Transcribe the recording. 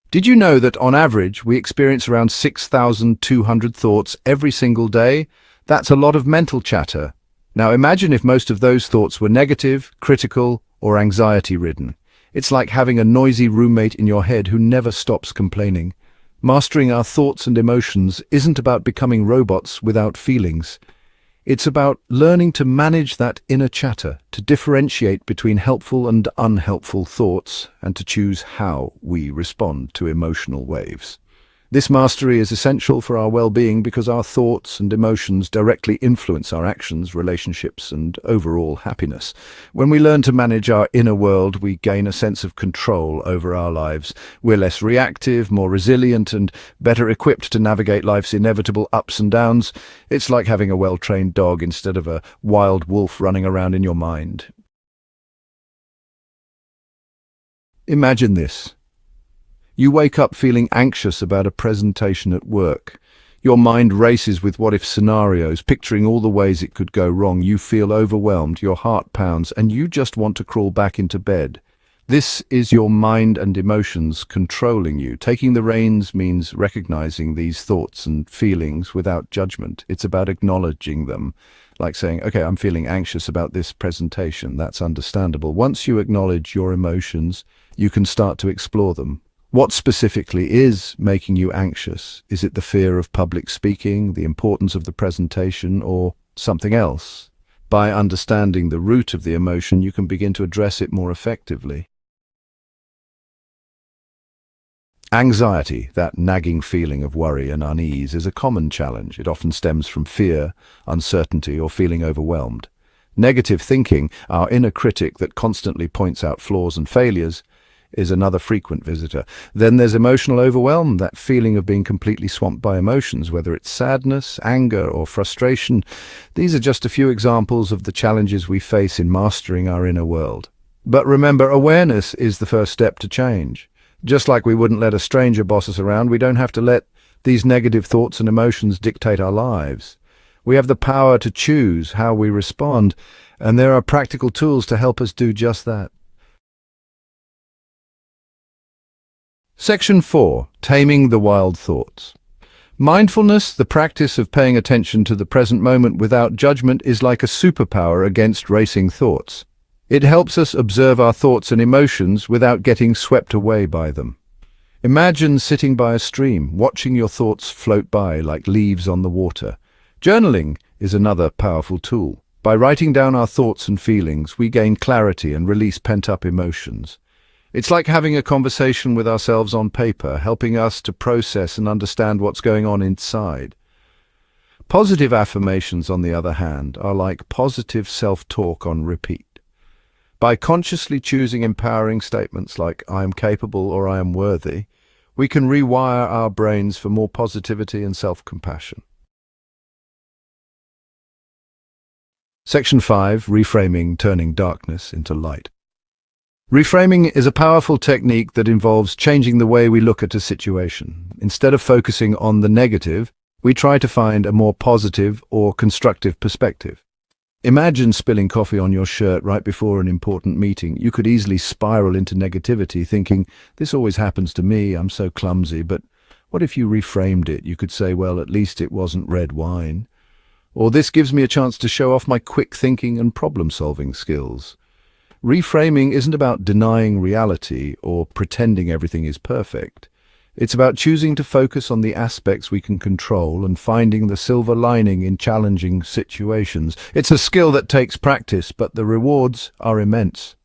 Did you know that on average we experience around 6,200 thoughts every single day? That's a lot of mental chatter. Now imagine if most of those thoughts were negative, critical, or anxiety-ridden. It's like having a noisy roommate in your head who never stops complaining. Mastering our thoughts and emotions isn't about becoming robots without feelings. It's about learning to manage that inner chatter, to differentiate between helpful and unhelpful thoughts, and to choose how we respond to emotional waves. This mastery is essential for our well-being because our thoughts and emotions directly influence our actions, relationships, and overall happiness. When we learn to manage our inner world, we gain a sense of control over our lives. We're less reactive, more resilient, and better equipped to navigate life's inevitable ups and downs. It's like having a well-trained dog instead of a wild wolf running around in your mind. Imagine this. You wake up feeling anxious about a presentation at work. Your mind races with what-if scenarios, picturing all the ways it could go wrong. You feel overwhelmed, your heart pounds, and you just want to crawl back into bed. This is your mind and emotions controlling you. Taking the reins means recognizing these thoughts and feelings without judgment. It's about acknowledging them, like saying, okay, I'm feeling anxious about this presentation. That's understandable. Once you acknowledge your emotions, you can start to explore them. What specifically is making you anxious? Is it the fear of public speaking, the importance of the presentation, or something else? By understanding the root of the emotion, you can begin to address it more effectively. Anxiety, that nagging feeling of worry and unease, is a common challenge. It often stems from fear, uncertainty, or feeling overwhelmed. Negative thinking, our inner critic that constantly points out flaws and failures, is another frequent visitor. Then there's emotional overwhelm, that feeling of being completely swamped by emotions, whether it's sadness, anger, or frustration. These are just a few examples of the challenges we face in mastering our inner world. But remember, awareness is the first step to change. Just like we wouldn't let a stranger boss us around, we don't have to let these negative thoughts and emotions dictate our lives. We have the power to choose how we respond, and there are practical tools to help us do just that. Section 4. Taming the Wild Thoughts. Mindfulness, the practice of paying attention to the present moment without judgment, is like a superpower against racing thoughts. It helps us observe our thoughts and emotions without getting swept away by them. Imagine sitting by a stream, watching your thoughts float by like leaves on the water. Journaling is another powerful tool. By writing down our thoughts and feelings, we gain clarity and release pent-up emotions. It's like having a conversation with ourselves on paper, helping us to process and understand what's going on inside. Positive affirmations, on the other hand, are like positive self-talk on repeat. By consciously choosing empowering statements like "I am capable" or "I am worthy," we can rewire our brains for more positivity and self-compassion. Section 5. Reframing, turning darkness into light. Reframing is a powerful technique that involves changing the way we look at a situation. Instead of focusing on the negative, we try to find a more positive or constructive perspective. Imagine spilling coffee on your shirt right before an important meeting. You could easily spiral into negativity, thinking, "This always happens to me, I'm so clumsy." But what if you reframed it? You could say, "Well, at least it wasn't red wine." Or, "This gives me a chance to show off my quick thinking and problem-solving skills." Reframing isn't about denying reality or pretending everything is perfect. It's about choosing to focus on the aspects we can control and finding the silver lining in challenging situations. It's a skill that takes practice, but the rewards are immense.